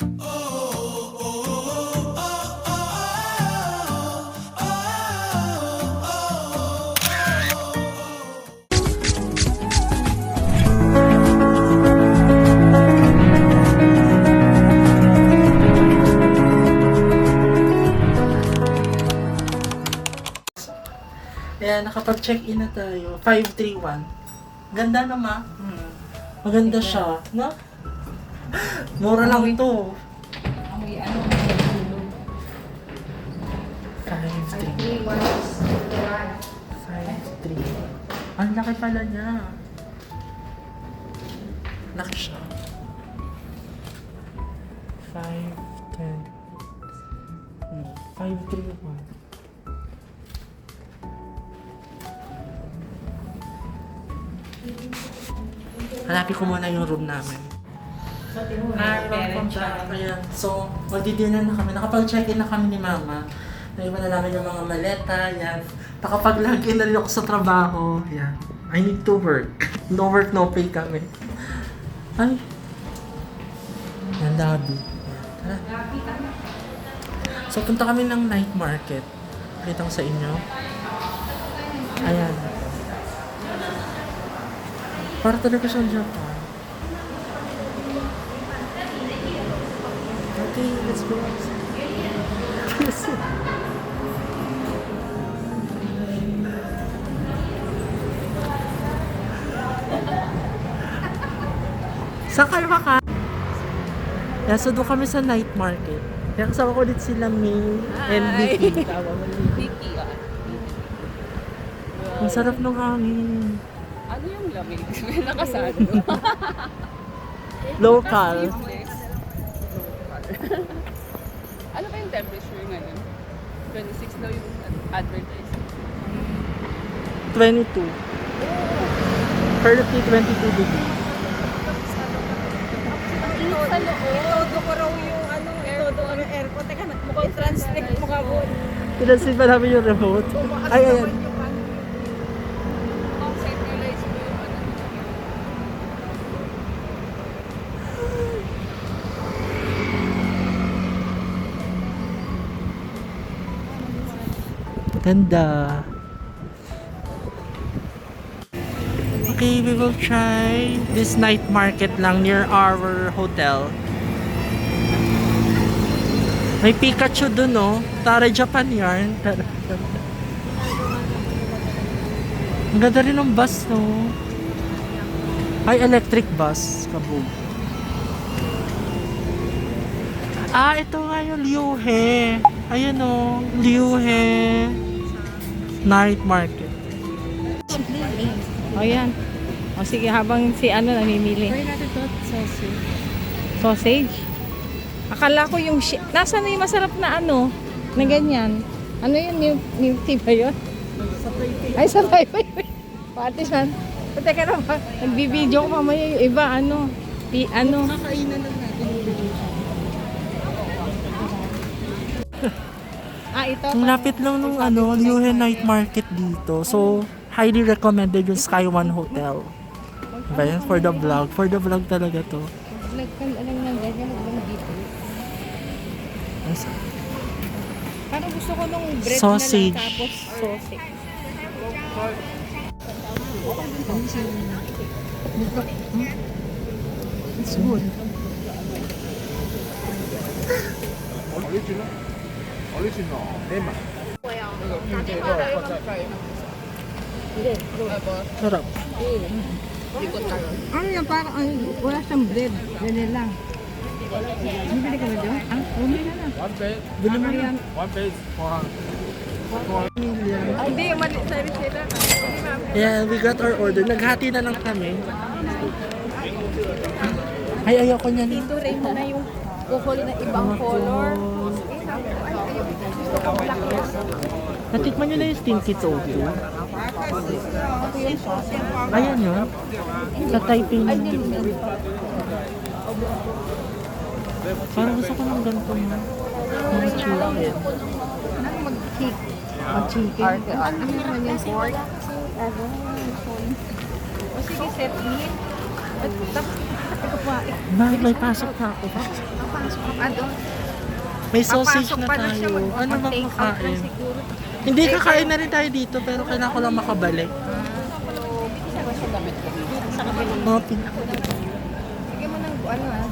Ayan, nakapag-check-in na tayo. 531. Ganda naman. Maganda siya, no? Mura lang to. Amoy ano, may tulog. 531. 531. Ang laki pala niya. Laki siya. 510. 531. Hanapin ko muna yung room namin. Hi, welcome back. Ayan. So, magdi-dinner na kami. Nakapag-check-in na kami ni Mama. Naiwan na namin yung mga maleta. Ayan. Nakapag-log-in na rin ako sa trabaho. Ayan. I need to work. No work, no pay kami. Ay. Ayan, lobby. Ayan. Tara. So, punta kami ng night market. Pakita ko sa inyo. Ayan. Para talaga siyang Japan. Okay, let's go. Yes. Sakal ba ka? Yeah, so doon kami sa night market. Kaya kasama ko ulit sila May and Vicky. Vicky, Ang sarap ng hangin. ano yung lamig? May nakasado. Local. Ano ba yung temperature ngayon? 26 daw yung advertising. 22. Currently 22 degrees. Sa loob. Itodo ko raw yung aircon. Teka, mukhang translate mo ka po. Pinansin pa namin yung remote. Ay, ayan. Centralize mo yung ano. Ganda. Okay, we will try this night market lang near our hotel. May Pikachu dun, no? Tara Japan yarn. Ang ganda rin ng bus, no? Ay, electric bus. Kabog. Ah, ito nga yung Liuhe. Ayan, no? Liuhe night market. O yan. O sige, habang si ano namimili. Try natin to, sausage. Sausage? Akala ko yung nasaan na yung masarap na ano? Na ganyan. Ano yun? New tea ba yun? Ay, sa Taipei. Pati san. Teka na ba? Nagbibideo ko mamaya yung iba. Ano? Kakainan lang natin yung Ito. Ang lapit lang nung Liuhe night market dito. So, highly recommended yung Sky One Hotel. Diba yan? For the vlog. For the vlog talaga to. Vlog ka lang ng ganyan. Huwag dito. Parang gusto ko nung bread Sausage. na lang tapos sausage. It's good. Sarap. Ano yan? Parang wala siyang bread. Ganyan lang. Bibili ka ba dyan? Bumili ka na. Bili mo yan. Hindi, mali. Sorry sila. Yeah, we got our order. Naghati na lang kami. Ay, ayoko niya nito. Ito rin na yung kuhol na ibang color. Gusto ko black yan. Natikman niyo na yung stinky tofu. Ayan yun. Sa Taipei na. Parang gusto ko ng ganito mo. Mga chicken. Mag-chicken. Ano naman yung pork? O sige, set meat. At tapos Sabi ko pa, May pasok na ako. papasok ka pa doon. May sausage Papasok na pa na siya, tayo. Ano bang mag-take out lang kakain? siguro. Hindi, kakain na rin tayo dito, pero kailangan ko lang makabalik. Sa kabilang. Mga Sige mo ng ano ah.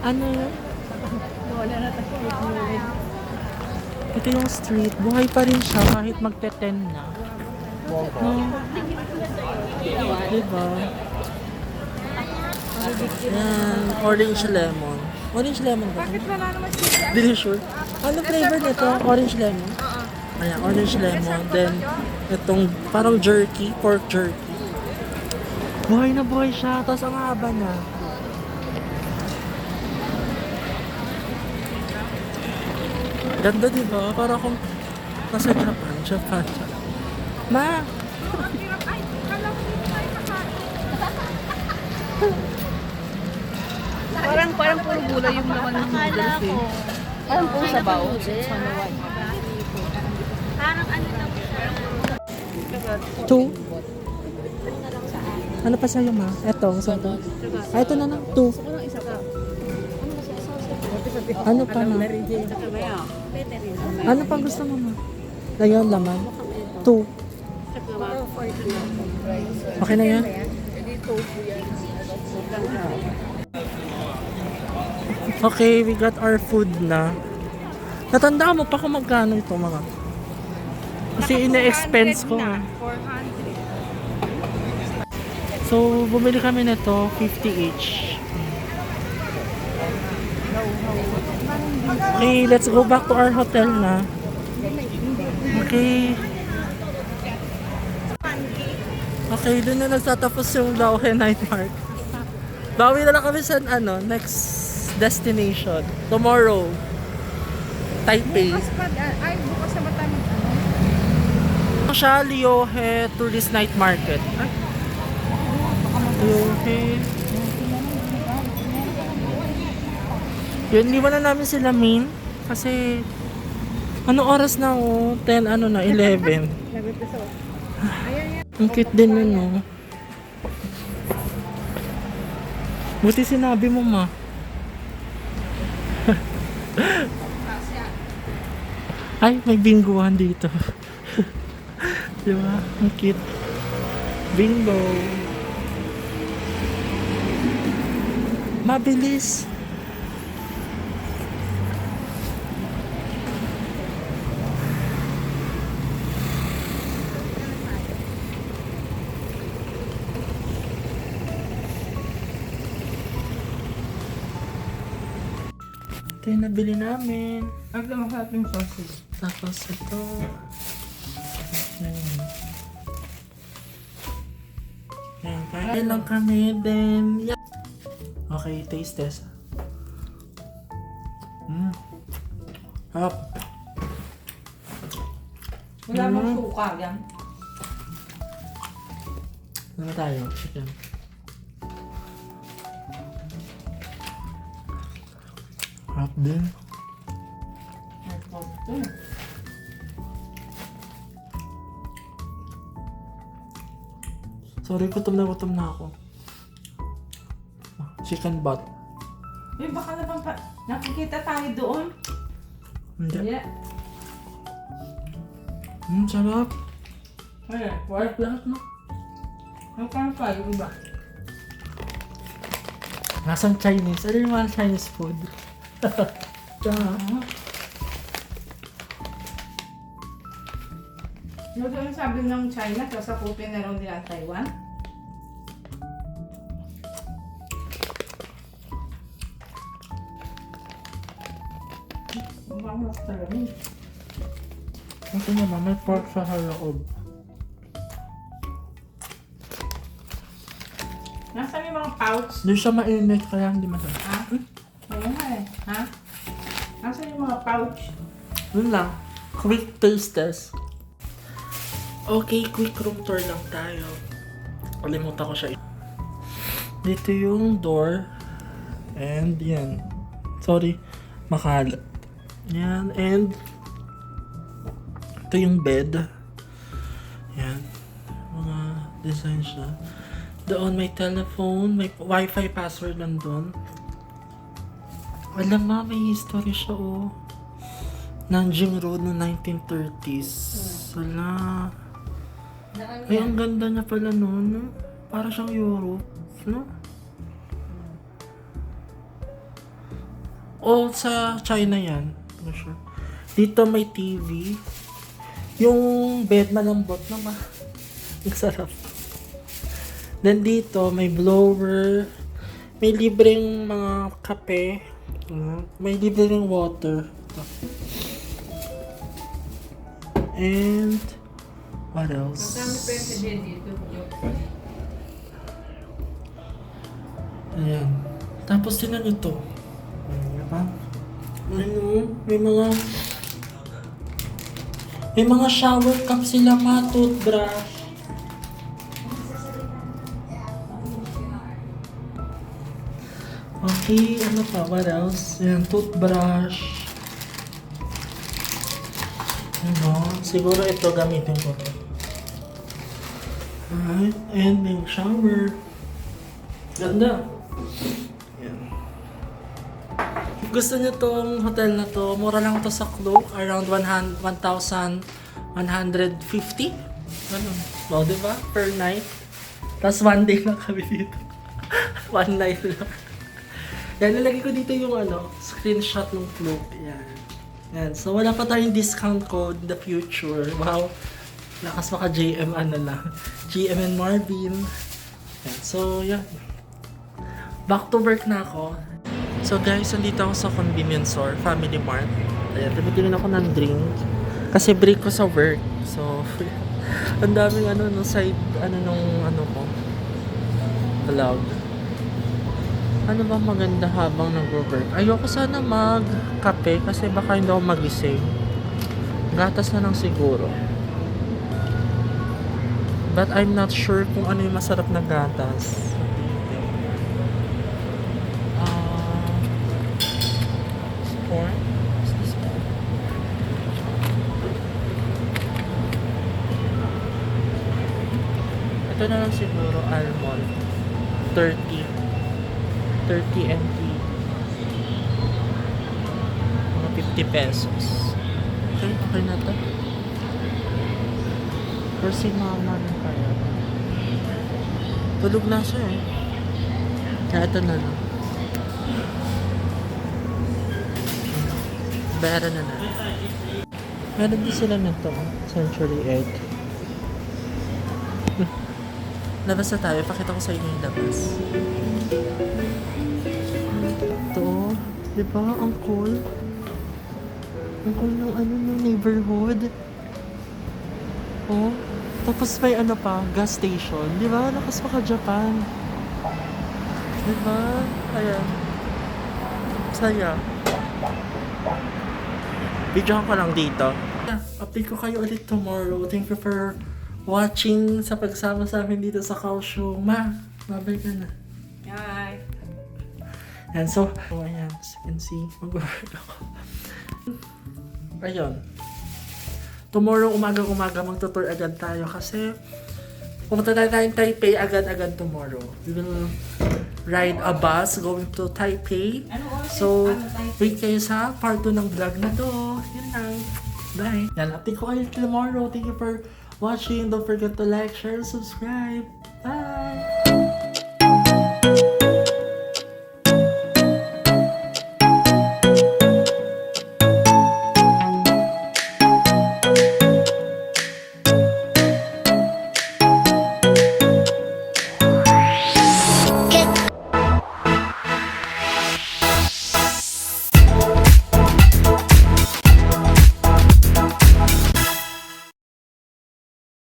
ano yun? Wala na tayo. Ito yung street. Buhay pa rin siya kahit magte-10 na. No? Diba? Yan. Orange lemon. Orange lemon ba? Bakit wala naman siya? Hindi sure. Ano flavor nito? Orange lemon? Ayan, orange lemon. Then, itong parang jerky, pork jerky. Buhay na buhay siya. Tapos ang haba na. Ganda diba? Para akong nasa Japan. Ma! Parang puro gulay yung laman ng noodles eh. Parang puro sabaw. Parang ano lang siya. 2? Ano pa sa'yo, ma? Eto, gusto mo to? Ah, ito na lang. 2. Ano pa, ma? Ano pa gusto mo, ma? Ayun, laman. 2. Okay na yan? Okay, we got our food na. Natanda mo pa kung magkano ito, mga. Kasi ina-expense ko. Na, eh. 400. So, bumili kami nito, 50 each. Okay, let's go back to our hotel na. Okay. Okay, doon na nagtatapos yung Lauhe Night Market. Bawi na lang kami sa next destination. Tomorrow. Taipei. Bukas pa, ay bukas na ba tayo Ito siya, Liohe Tourist Night Market. Ay. Liohe. Yun, iwan na namin sila main. Kasi, ano oras na 10, 11. Ang cute din yun, no? Buti sinabi mo, ma. Ay, may binguhan dito. Diba? Ang cute. Bingo. Mabilis. Ito yung nabili namin. Ang masarap yung sausage. Tapos ito. Ayan. Ayan, kain lang kami. Then, yeah. Okay, taste test. Hap. Wala mong suka yan. Ano tayo? Chicken. Hap din. Sorry, gutom na ako. Chicken butt. Eh, baka naman pa, nakikita tayo doon. Hindi. Yeah. Sarap. Ay, Sarap lahat, no? ang parang tayo, iba. Nasang Chinese. Ano yung mga Chinese food? Yung doon sabi ng China, kasakupin na raw nila ang Taiwan. Ang bangas talaga. Kasi naman, may pork sa loob. Nasaan yung mga pouch? Hindi siya mainit, kaya hindi masarap. Ha? Ayun nga eh. Ha? Nasaan yung mga pouch? Yun lang. Quick taste test. Okay, quick room tour lang tayo. Kalimutan ko siya. Dito yung door. And yan. Sorry, makalat. Yan, and ito yung bed. Yan. Mga design siya. Doon may telephone, may wifi password nandun. Alam mo, may history siya oh. Nanjing Road no 1930s. Wala. Ay, ang ganda niya pala noon. No? Para siyang Europe. No? O sa China yan. Ano siya? Dito may TV. Yung bed malambot naman. Ang sarap. Then dito may blower. May libreng mga kape. May libreng water. And what else? Ayan. Tapos tingnan nyo to. Diba? Ano? May mga shower cup sila, mga toothbrush. Okay, ano pa? What else? Ayan, toothbrush. Ano? Siguro ito gamitin ko. Alright, and may shower. Ganda. Ayan. Gusto niyo tong hotel na to, mura lang to sa Klook, around 1,150. Ano? O, diba? Per night. Tapos one day lang kami dito. One night lang. Yan, nalagay ko dito yung screenshot ng Klook. Yan. Yan. So, wala pa tayong discount code in the future. Wow. Lakas maka JM lang. GM and Marvin. Yan. So, yan. Back to work na ako. So, guys, nandito ako sa convenience store, Family Mart. Ayan, bumili ako ng drink. Kasi break ko sa work. So, ang daming side, ko. Vlog. Ano ba maganda habang nag-work? Ayoko sana mag-kape kasi baka hindi ako magising. Gatas na lang siguro. But I'm not sure kung ano yung masarap na gatas. Corn? What's this one? Ito na lang siguro, almond. 30 NT. Mga 50 pesos. Okay na to. Pero si mama na kaya. Tulog na siya eh. Kaya ito na lang. Bayaran na na. Meron din sila nito. Century Egg. Labas na tayo. Pakita ko sa inyo yung labas. Ito. Diba? Ang cool. Ang cool ng neighborhood. Oh. Tapos may pa, gas station. Diba? Lakas pa ka Japan. Diba? Ayan. Saya. Videohan ko lang dito. Update ko kayo ulit tomorrow. Thank you for watching sa pagsama sa amin dito sa Kaohsiung. Ma, babay ka na. Hi. And so, ayan, as you can see, mag-work ako. Ayun. Tomorrow, umaga-umaga, magtutour agad tayo kasi pumunta tayong Taipei agad-agad tomorrow. We will ride a bus going to Taipei. So, wait kayo sa part 2 ng vlog na to. Yun lang. Bye. Yan, update ko kayo tomorrow. Thank you for watching. Don't forget to like, share, subscribe. Bye!